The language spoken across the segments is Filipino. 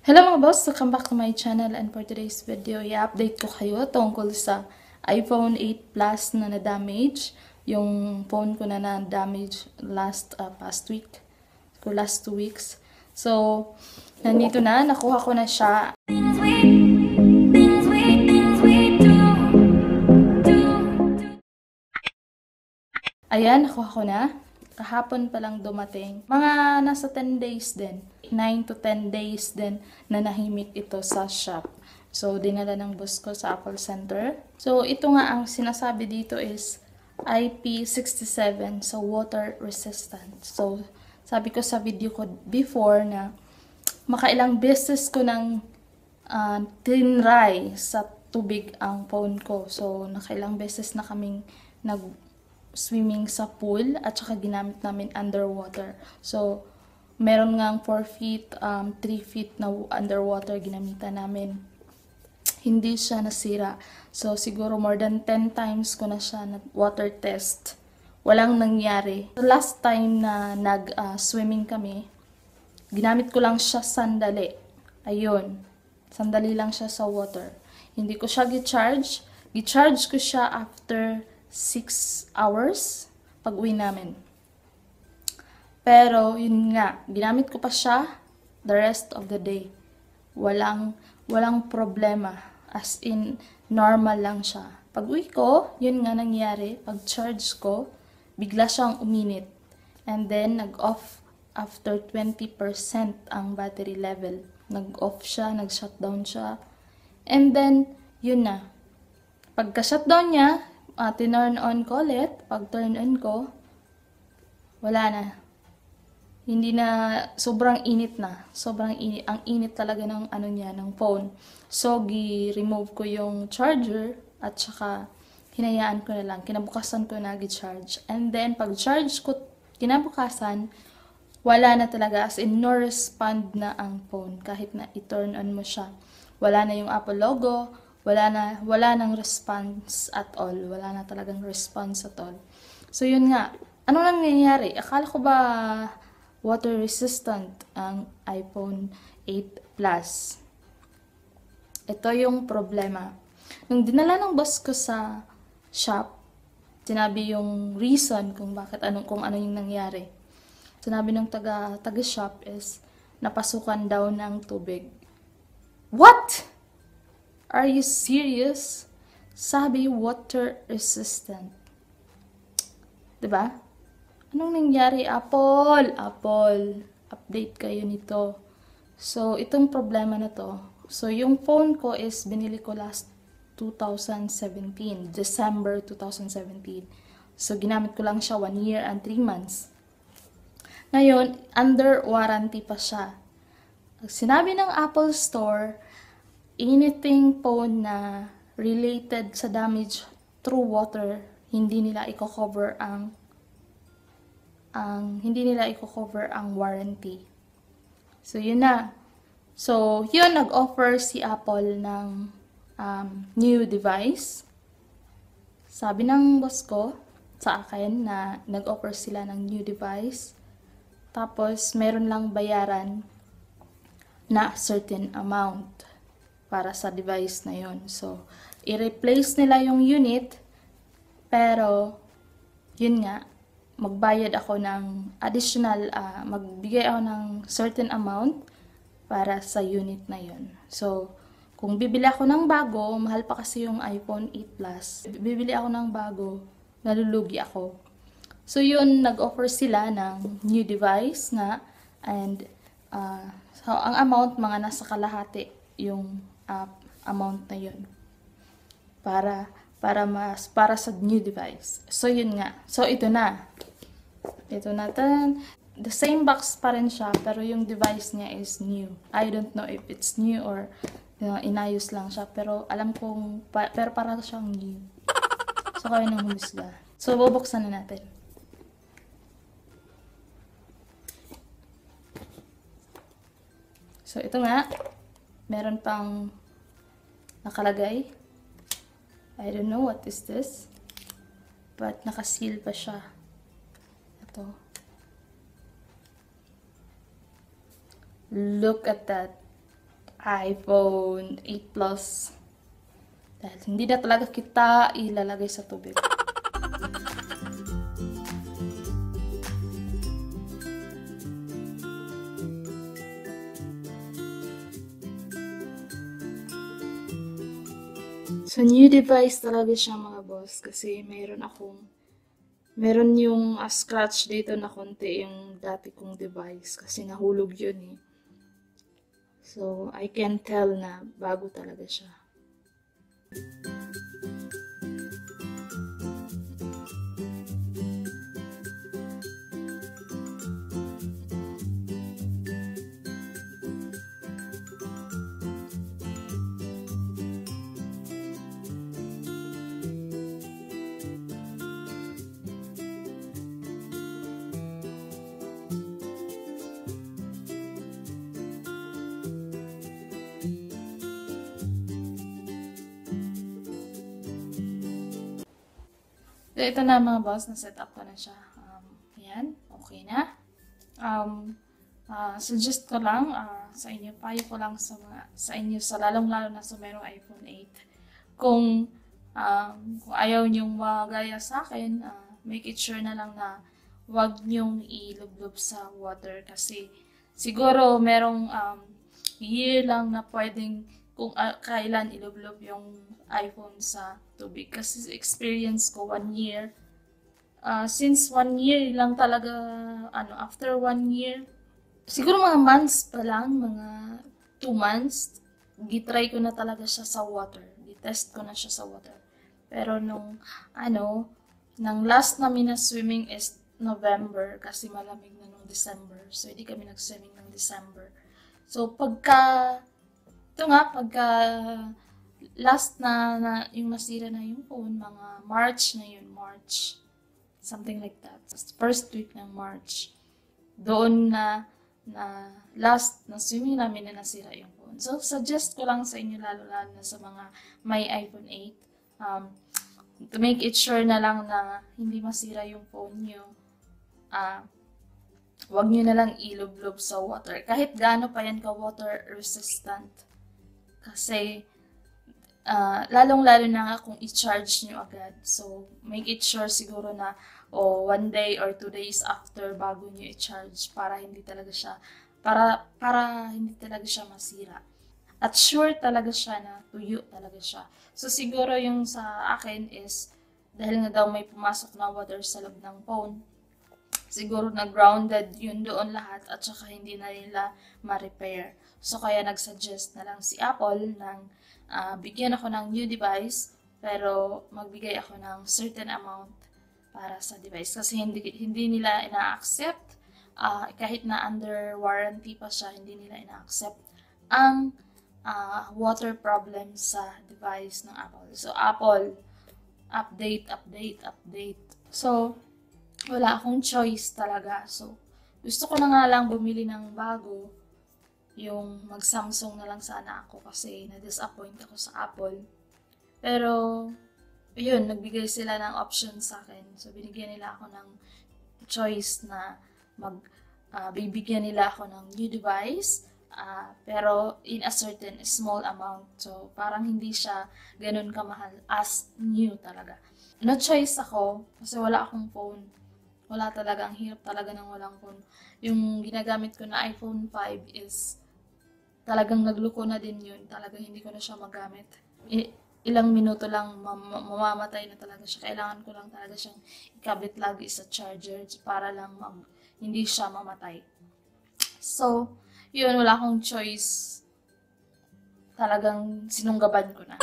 Hello mga boss! Welcome back to my channel, and for today's video, i-update ko kayo tungkol sa iPhone 8 Plus na na-damage. Yung phone ko na na-damage past week, for last 2 weeks. So, nandito na, nakuha ko na siya. Ayan, nakuha ko na. Kahapon pa lang dumating. Mga nasa 10 days din. 9 to 10 days din na nahimik ito sa shop. So, dinala ng boss ko sa Apple Center. So, ito nga ang sinasabi dito is IP67, so water resistant. So, sabi ko sa video ko before na makailang beses ko nang tinry sa tubig ang phone ko. So, nakailang beses na kaming swimming sa pool at saka ginamit namin underwater. So, meron ngang 4 feet, 3 feet na underwater ginamitan namin. Hindi siya nasira. So, siguro more than 10 times ko na siya na water test. Walang nangyari. The last time na nag-swimming kami, ginamit ko lang siya sandali. Ayun. Sandali lang siya sa water. Hindi ko siya gi-charge. Gi-charge ko siya after 6 hours pag uwi namin. Pero, yun nga, ginamit ko pa siya the rest of the day. Walang problema. As in, normal lang siya. Pag uwi ko, yun nga nangyari. Pag charge ko, bigla siyang uminit. And then, nag-off after 20% ang battery level. Nag-off siya, nag-shutdown siya. And then, yun na. Pagka-shutdown niya, tinurn on ko ulit. Pag turn on ko, wala na. Hindi na, sobrang init na. Sobrang init. Ang init talaga ng ng phone. So, remove ko yung charger at saka hinayaan ko na lang. Kinabukasan ko na gi-charge. And then, pag charge ko kinabukasan, wala na talaga. As in, no respond na ang phone. Kahit na i-turn on mo siya. Wala na yung Apple logo. Wala nang response at all. Wala na talagang response at all. So, yun nga. Ano nang nangyayari? Akala ko ba water resistant ang iPhone 8 Plus? Ito yung problema. Nung dinala ng boss ko sa shop, sinabi yung reason kung ano yung nangyari. Sinabi ng taga-shop is napasukan daw ng tubig. What? Are you serious? Sabi, water resistant. Diba? Anong nangyari? Apple! Update kayo nito. So, itong problema na to. So, yung phone ko is binili ko last 2017. December 2017. So, ginamit ko lang siya 1 year and 3 months. Ngayon, under warranty pa siya. Sinabi ng Apple Store, anything phone na related sa damage through water, hindi nila i-cover ang warranty. So, yun na. So, yun, nag-offer si Apple ng new device. Sabi ng boss ko sa akin na nag-offer sila ng new device. Tapos, meron lang bayaran na certain amount para sa device na yon. So, i-replace nila yung unit, pero, yun nga, magbayad ako ng additional, magbigay ako ng certain amount para sa unit na yon. So, kung bibili ako ng bago, mahal pa kasi yung iPhone 8 Plus, bibili ako ng bago, nalulugi ako. So, yun, nag-offer sila ng new device nga, and, so, ang amount, mga nasa kalahati yung amount na yun para sa new device. So, yun nga. So, ito na. Ito natin. The same box pa rin siya, pero yung device niya is new. I don't know if it's new or inayos lang siya, pero alam kong, pero para siyang new. So, kayo nang humusga. So, bubuksan na natin. So, ito nga. Meron pang nakalagay. I don't know what is this. But nakaseal pa siya. Ito. Look at that. iPhone 8 Plus. Dahil hindi na talaga kita ilalagay sa tubig. So, new device talaga siya mga boss kasi meron yung scratch dito na konti yung dati kong device kasi nahulog yun eh. So, I can tell na bago talaga siya. So, ito na mga boss, na-set up ko na siya. Ayan, okay na. Suggest ko lang sa inyo, payo ko lang sa inyo, sa lalong-lalo na sa merong iPhone 8. Kung ayaw niyong magaya sa akin, make it sure na lang na wag niyong ilublob sa water kasi siguro merong year lang na pwedeng kung kailan ilublob yung iPhone sa tubig. Kasi experience ko 1 year. Since 1 year lang talaga, after 1 year, siguro mga months pa lang, mga 2 months, gitry ko na talaga siya sa water. Gitest ko na siya sa water. Pero nung last namin na swimming is November kasi malamig na nung December. So, hindi kami nag-swimming ng December. So, pagka last na yung nasira na yung phone, mga March na yun, March. Something like that. First week ng March. Doon na last na swimming namin na nasira yung phone. So, suggest ko lang sa inyo, lalo-lalo na sa mga may iPhone 8, to make it sure na lang na hindi masira yung phone nyo, wag nyo na lang ilublob sa water. Kahit gaano pa yan ka-water resistant. Kasi, lalong-lalo na nga kung i-charge nyo agad. So, make it sure siguro na 1 day or 2 days after bago nyo i-charge para hindi talaga siya masira. At sure talaga siya na tuyo talaga siya. So, siguro yung sa akin is dahil nga daw may pumasok na water sa loob ng phone, siguro na-grounded yun doon lahat at saka hindi na nila ma-repair. So, kaya nag-suggest na lang si Apple ng bigyan ako ng new device pero magbigay ako ng certain amount para sa device. Kasi hindi nila ina-accept, kahit na under warranty pa siya, hindi nila ina-accept ang water problem sa device ng Apple. So, Apple, update. So, wala akong choice talaga. So, gusto ko na nga lang bumili ng bago, yung mag-Samsung na lang sana ako kasi na-disappoint ako sa Apple. Pero, yun, nagbigay sila ng option sa akin. So, binigyan nila ako ng choice na bibigyan nila ako ng new device, pero in a certain small amount. So, parang hindi siya ganun kamahal as new talaga. No choice ako kasi wala akong phone. Wala talaga, ang hirap talaga ng walang phone. Yung ginagamit ko na iPhone 5 is talagang nagluko na din yun. Talagang hindi ko na siya magamit. Ilang minuto lang mamamatay na talaga siya. Kailangan ko lang talaga siyang ikabit lagi sa charger para lang hindi siya mamatay. So, yun, wala akong choice. Talagang sinunggaban ko na.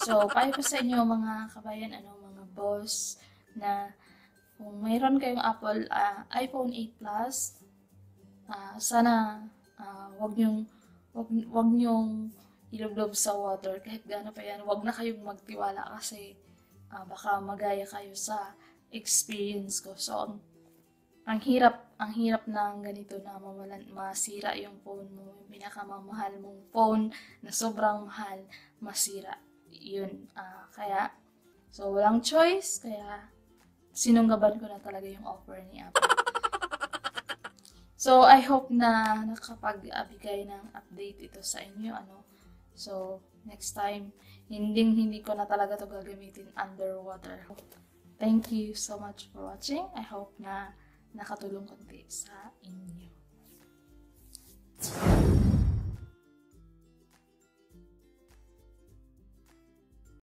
So, payo ko sa inyo mga kabayan, mga boss, na kung mayroon kayong iPhone 8 Plus, sana wag niyong ilublob sa water kahit gaano pa yan. Wag na kayong magtiwala kasi baka magaya kayo sa experience ko. So, ang hirap ng ganito na masira yung phone mo, yung pinakamamahal mong phone na sobrang mahal, masira. Yun, so walang choice, kaya sinunggaban ko na talaga yung offer ni Apple. So, I hope na nakapagbigay ng update ito sa inyo, ano. So, next time, hindi ko na talaga to gagamitin underwater. Thank you so much for watching. I hope na nakatulong konti sa inyo.